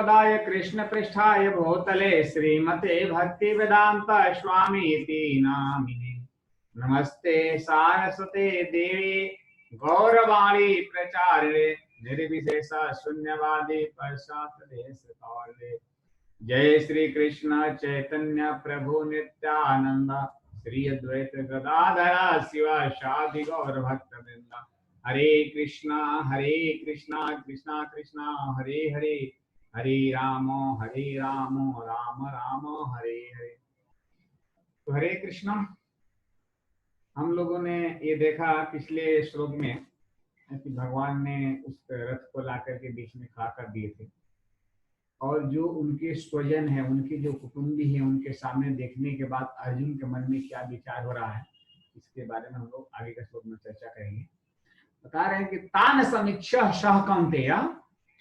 गोदाय कृष्ण पृष्ठाय भूतले श्रीमते भक्ति वेदांत स्वामी नामिने। नमस्ते सारस्वते देवी गौरवाणी प्रचारिणे निर्विशेष शून्यवादी पश्चात्देशकाले। जय श्री कृष्ण चैतन्य प्रभु नित्यानंद श्री अद्वैत गदाधर शिव शादि गौर भक्त वृंदा। हरे कृष्णा कृष्णा कृष्णा हरे हरे, हरे राम राम राम हरे हरे। तो हरे कृष्णा, हम लोगों ने ये देखा पिछले श्लोक में कि भगवान ने उस रथ को लाकर के बीच में खड़ा कर दिए थे, और जो उनके स्वजन है, उनके जो कुटुंबी है, उनके सामने देखने के बाद अर्जुन के मन में क्या विचार हो रहा है, इसके बारे में हम लोग आगे के श्लोक में चर्चा करेंगे। बता रहे हैं कि तान समीक्षा सह कौन्तेय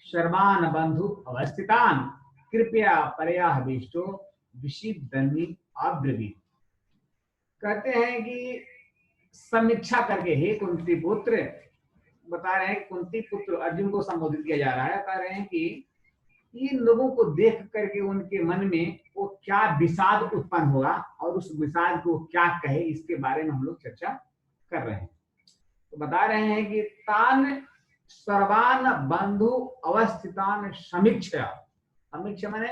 सर्वान बंधु अवस्थितान कृपया परयाभीष्टो विषिदन्नि अब्रवीत। कहते हैं कि समीक्षा करके, हे कुंती पुत्र, बता रहे हैं कुंती पुत्र अर्जुन को संबोधित किया जा रहा है। बता रहे हैं कि इन लोगों को देख करके उनके मन में वो क्या विषाद उत्पन्न होगा और उस विषाद को क्या कहे, इसके बारे में हम लोग चर्चा कर रहे हैं। तो बता रहे हैं कि तान सर्वान बंधु अवस्थितान समीक्षा। समीक्षा माने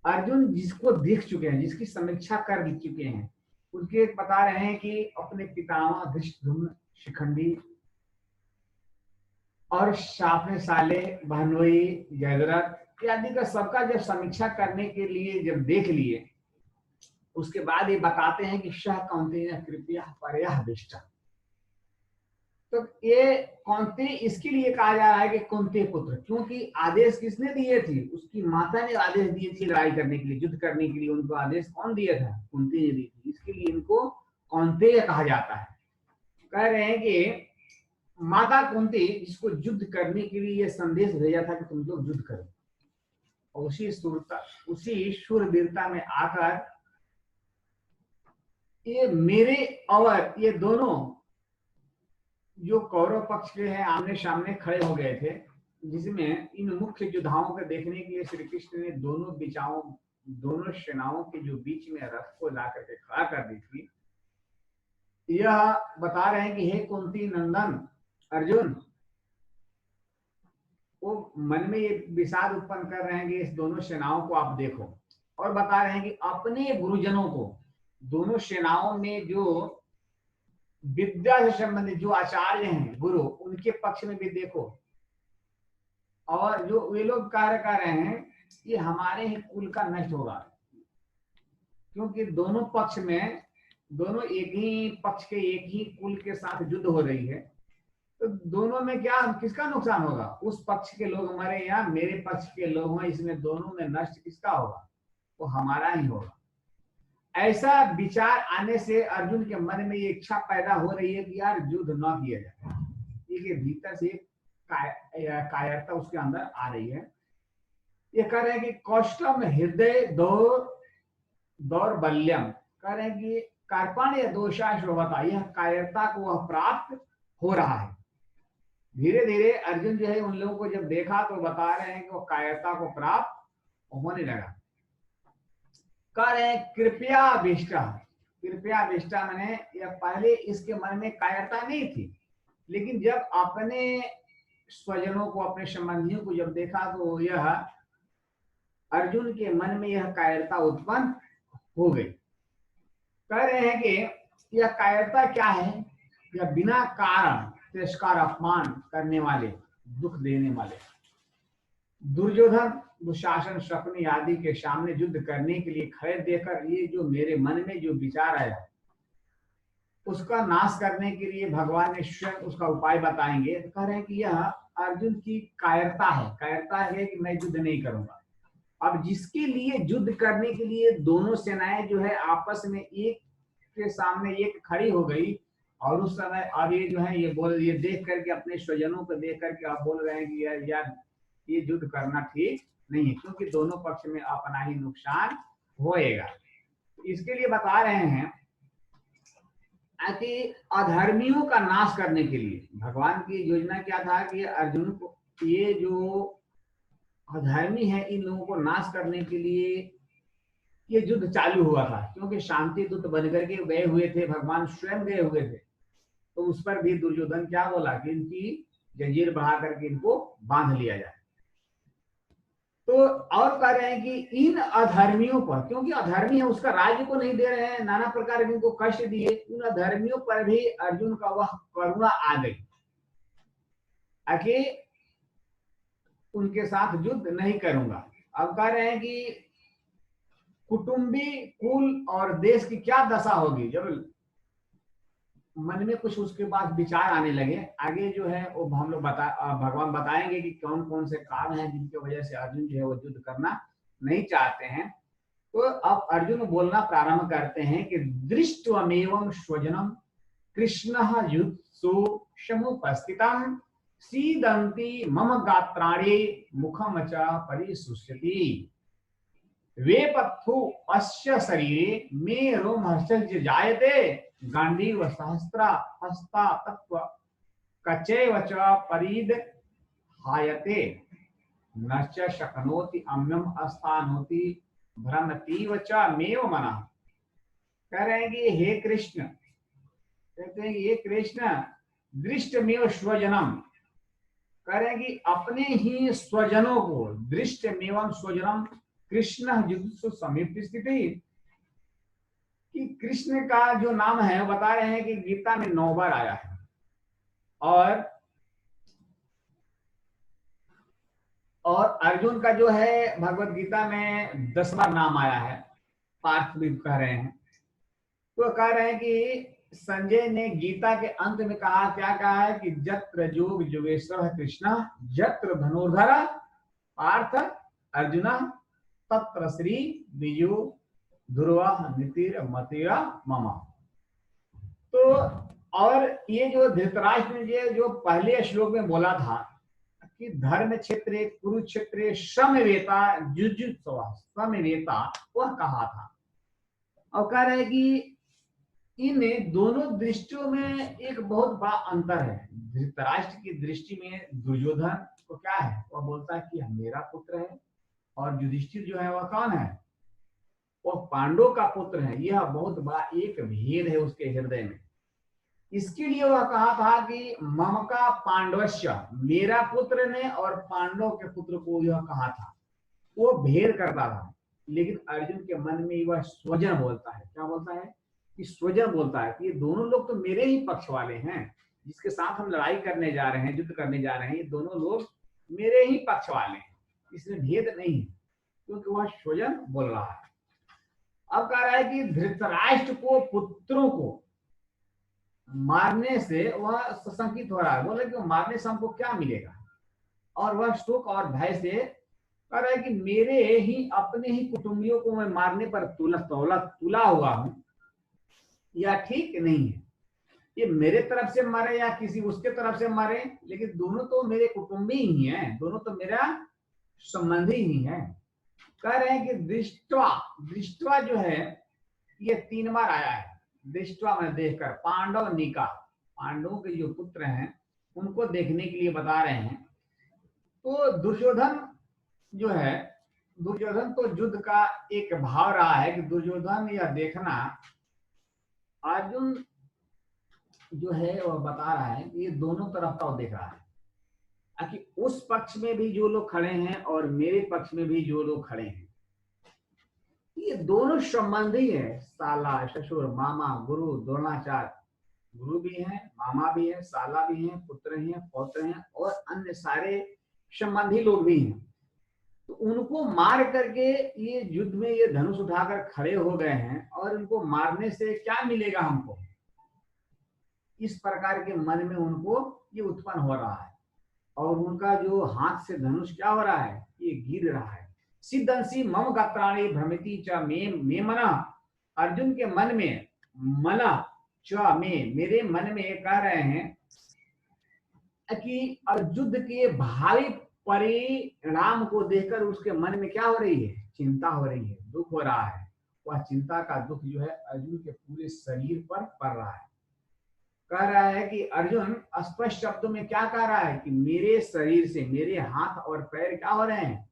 अर्जुन जिसको देख चुके हैं, जिसकी समीक्षा कर चुके हैं, उसके बता रहे हैं कि अपने पितामह धृष्टद्युम्न, शिखंडी और सापने साले, भानुई, जयद्रथ आदि का सबका जब समीक्षा करने के लिए जब देख लिए, उसके बाद ये बताते हैं कि सह कौन्तेय कृपया परयाभीष्ट। तो ये कौन्तेय इसके लिए कहा जा रहा है कि कुंती पुत्र, क्योंकि आदेश किसने दिए थे? उसकी माता ने आदेश दिए थे लड़ाई करने के लिए, युद्ध करने के लिए। उनको आदेश कौन दिया था? कुंती ने दी थी। इसके लिए इनको कौन्तेय कहा जाता है। कह रहे हैं कि माता कुंती जिसको युद्ध करने के लिए यह संदेश भेजा था कि तुम लोग युद्ध करो, और उसी शूरवीरता में आकर ये मेरे और ये दोनों जो कौरव पक्ष के हैं आमने सामने खड़े हो गए थे, जिसमें इन मुख्य योद्धाओं को देखने के लिए श्री कृष्ण ने दोनों सेनाओं के जो बीच में रथ को ला करके खड़ा कर दी थी। यह बता रहे हैं कि हे कुंती नंदन अर्जुन, वो मन में ये विषाद उत्पन्न कर रहे हैं कि इस दोनों सेनाओं को आप देखो, और बता रहे हैं कि अपने गुरुजनों को, दोनों सेनाओं में जो विद्या से संबंधित जो आचार्य हैं, गुरु, उनके पक्ष में भी देखो। और जो वे लोग कार्य कर रहे हैं, ये हमारे ही कुल का नष्ट होगा, क्योंकि दोनों पक्ष में, दोनों एक ही पक्ष के एक ही कुल के साथ युद्ध हो रही है। तो दोनों में क्या, किसका नुकसान होगा? उस पक्ष के लोग हमारे, या मेरे पक्ष के लोग हैं, इसमें दोनों में नष्ट किसका होगा? वो हमारा ही होगा। ऐसा विचार आने से अर्जुन के मन में ये इच्छा पैदा हो रही है कि यार युद्ध न किया जाए। ये भीतर से कायरता उसके अंदर आ रही है। ये कह रहे हैं कि कौष्टम हृदय दौर्बल्यम, कह रहे हैं कि कार्पण्य दोषाश्रवता, यह कायरता को वह प्राप्त हो रहा है। धीरे धीरे अर्जुन जो है उन लोगों को जब देखा तो बता रहे हैं कि वो कायरता को प्राप्त होने लगा। कह रहे हैं कृपया विष्टा माने यह पहले इसके मन में कायरता नहीं थी, लेकिन जब अपने स्वजनों को, अपने संबंधियों को जब देखा तो यह अर्जुन के मन में यह कायरता उत्पन्न हो गई। कह रहे हैं कि यह कायरता क्या है? यह बिना कारण तिरस्कार, अपमान करने वाले, दुख देने वाले दुर्योधन, दुशासन, शकुनी आदि के सामने युद्ध करने के लिए खड़े देकर ये जो मेरे मन में जो विचार आया, उसका नाश करने के लिए भगवान ने स्वयं उसका उपाय बताएंगे। तो कह रहे हैं कि यह अर्जुन की कायरता है। कायरता है कि मैं युद्ध नहीं करूंगा। अब जिसके लिए युद्ध करने के लिए दोनों सेनाएं जो है आपस में एक के सामने एक खड़ी हो गई, और उस समय अब ये जो है ये देख करके, अपने स्वजनों को देख करके आप बोल रहे हैं कि यार ये युद्ध करना ठीक नहीं है, क्योंकि दोनों पक्ष में अपना ही नुकसान होएगा। इसके लिए बता रहे हैं कि अधर्मियों का नाश करने के लिए भगवान की योजना क्या था कि अर्जुन को, ये जो अधर्मी है, इन लोगों को नाश करने के लिए ये युद्ध चालू हुआ था, क्योंकि शांति दूत बनकर के गए हुए थे, भगवान स्वयं गए हुए थे। तो उस पर भी दुर्योधन क्या बोला कि इनकी जंजीर बढ़ा करके इनको बांध लिया जाए। तो और कह रहे हैं कि इन अधर्मियों पर, क्योंकि अधर्मी है उसका राज्य को नहीं दे रहे हैं, नाना प्रकार के उनको कष्ट दिए, उन अधर्मियों पर भी अर्जुन का वह करुणा आ गई कि उनके साथ युद्ध नहीं करूंगा। अब कह रहे हैं कि कुटुंबी, कुल और देश की क्या दशा होगी जब मन में कुछ उसके बाद विचार आने लगे। आगे जो है वो हम लोग भगवान बताएंगे कि कौन कौन से कारण हैं जिनकी वजह से अर्जुन जो है वो युद्ध करना नहीं चाहते हैं। तो अब अर्जुन बोलना प्रारंभ करते हैं कि दृष्ट्वमेवं स्वजनम कृष्ण युत्सु समुपस्थितम सीदंती मम गात्राणि मुखम च परिशुष्यति वेपत्थु अस्य शरीरे मे रोमहर्षस्य जायते गांडीव सहस्रा हस्ता तत्व कचैव च परीद हायते नश्च शक्नोति अम्यम अस्थानोति भ्रमतीव च मेव मनः। कह रहे हैं कि हे कृष्ण, कहते हैं ये कृष्ण दृष्टमेव स्वजनम, कह रहे हैं कि अपने ही स्वजनों को, दृष्टमेवं स्वजनम कृष्ण युत्सु समीप स्थिति, कि कृष्ण का जो नाम है वो बता रहे हैं कि गीता में 9 बार आया है और अर्जुन का जो है भगवत गीता में 10 बार नाम आया है, पार्थ भी कह रहे हैं। तो कह रहे हैं कि संजय ने गीता के अंत में कहा, क्या कहा है कि जत्र जोग जोगेश्वर कृष्ण जत्र धनुर्धर पार्थ अर्जुन तत्र श्री विजु ध्रुवा नीतिर मतिरा मम। तो और ये जो धृतराष्ट्र ने जो पहले श्लोक में बोला था कि धर्म क्षेत्रे कुरुक्षेत्रे समवेता जुजुत्सव समवेता, वह कहा था। और कह रहे हैं कि इन दोनों दृष्टियों में एक बहुत बड़ा अंतर है। धृतराष्ट्र की दृष्टि में दुर्योधन को क्या है, वह बोलता है कि मेरा पुत्र है, और युधिष्ठिर जो है वह कौन है, वह पांडव का पुत्र है। यह बहुत बड़ा एक भेद है उसके हृदय में। इसके लिए वह कहा था कि मम का पांडवस्य, मेरा पुत्र ने और पांडव के पुत्र को यह कहा था, वो भेद करता था। लेकिन अर्जुन के मन में वह स्वजन बोलता है। क्या बोलता है कि स्वजन बोलता है कि ये दोनों लोग तो मेरे ही पक्ष वाले हैं, जिसके साथ हम लड़ाई करने जा रहे हैं, युद्ध करने जा रहे हैं, ये दोनों लोग मेरे ही पक्ष वाले हैं, इसमें भेद नहीं है, क्योंकि वह स्वजन बोल रहा है। अब कह रहा है कि धृतराष्ट्र को पुत्रों को मारने से वह सशंकित हो रहा है। बोले कि मारने से हमको क्या मिलेगा, और वह शोक और भय से कह रहा है कि मेरे ही अपने ही कुटुंबियों को मैं मारने पर तुला हुआ हूं, यह ठीक नहीं है। ये मेरे तरफ से मरे या किसी उसके तरफ से मरे, लेकिन दोनों तो मेरे कुटुंबी ही हैं, दोनों तो मेरा संबंधी ही है। कह रहे हैं कि दृष्टवा, दृष्टवा जो है ये 3 बार आया है। दृष्टवा में देखकर, पांडव निका, पांडवों के जो पुत्र हैं उनको देखने के लिए बता रहे हैं। तो दुर्योधन जो है, दुर्योधन तो युद्ध का एक भाव रहा है कि दुर्योधन यह देखना, अर्जुन जो है वह बता रहा है कि ये दोनों तरफ का वो देख रहा है कि उस पक्ष में भी जो लोग खड़े हैं और मेरे पक्ष में भी जो लोग खड़े हैं, ये दोनों संबंधी है। साला, ससुर, मामा, गुरु, द्रोणाचार्य, गुरु भी हैं, मामा भी है, साला भी है, पुत्र हैं, पौत्र हैं, और अन्य सारे संबंधी लोग भी हैं। तो उनको मार करके ये युद्ध में ये धनुष उठाकर खड़े हो गए हैं, और उनको मारने से क्या मिलेगा हमको, इस प्रकार के मन में उनको ये उत्पन्न हो रहा है। और उनका जो हाथ से धनुष क्या हो रहा है, ये गिर रहा है। सिद्धंसी मम गात्राणि भ्रमिति च मे मना, अर्जुन के मन में मना च में, मेरे मन में ये कह रहे हैं कि युद्ध के भारी परिणाम को देखकर उसके मन में क्या हो रही है, चिंता हो रही है, दुख हो रहा है। वह चिंता का दुख जो है अर्जुन के पूरे शरीर पर पड़ रहा है। कह रहा है कि अर्जुन स्पष्ट शब्दों में क्या कह रहा है कि मेरे शरीर से, मेरे हाथ और पैर क्या हो रहे हैं,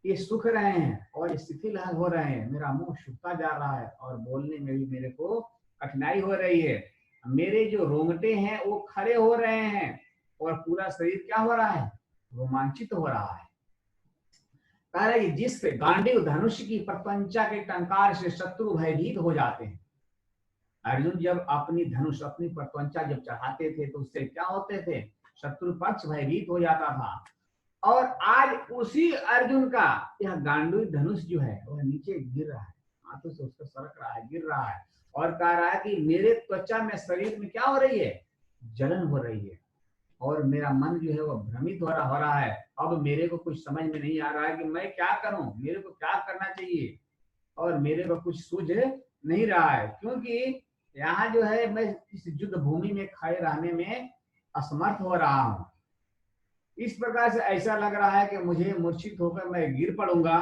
ये सूख रहे हैं और ये शिथिल हो रहे हैं, मेरा मुंह सूखता जा रहा है और बोलने में भी मेरे को कठिनाई हो रही है, मेरे जो रोंगटे हैं वो खड़े हो रहे हैं और पूरा शरीर क्या हो रहा है, रोमांचित हो रहा है। कह रहा है जिस गांडीव धनुष की प्रपंचा के टंकार से शत्रु भयभीत हो जाते हैं। अर्जुन जब अपनी धनुष अपनी प्रपंचा जब चढ़ाते थे तो उससे क्या होते थे, शत्रु पक्ष भयभीत हो जाता था। और आज उसी अर्जुन का यह गांडीव धनुष जो है वह नीचे गिर रहा है, हाथों से उसका सरक रहा है, गिर रहा है और कह रहा है कि मेरे त्वचा में शरीर में क्या हो रही है, जलन हो रही है और मेरा मन जो है वो भ्रमित हो रहा है। अब मेरे को कुछ समझ में नहीं आ रहा है कि मैं क्या करूं, मेरे को क्या करना चाहिए और मेरे को कुछ सूझ नहीं रहा है, क्योंकि यहाँ जो है मैं इस युद्ध भूमि में खड़े रहने में असमर्थ हो रहा हूँ। इस प्रकार से ऐसा लग रहा है कि मुझे मूर्छित होकर मैं गिर पड़ूंगा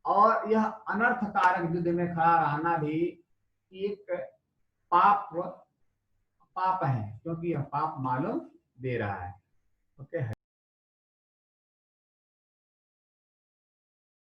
और यह अनर्थकारक युद्ध में खड़ा रहना भी एक पाप पाप है, क्योंकि यह पाप मालूम दे रहा है। ओके।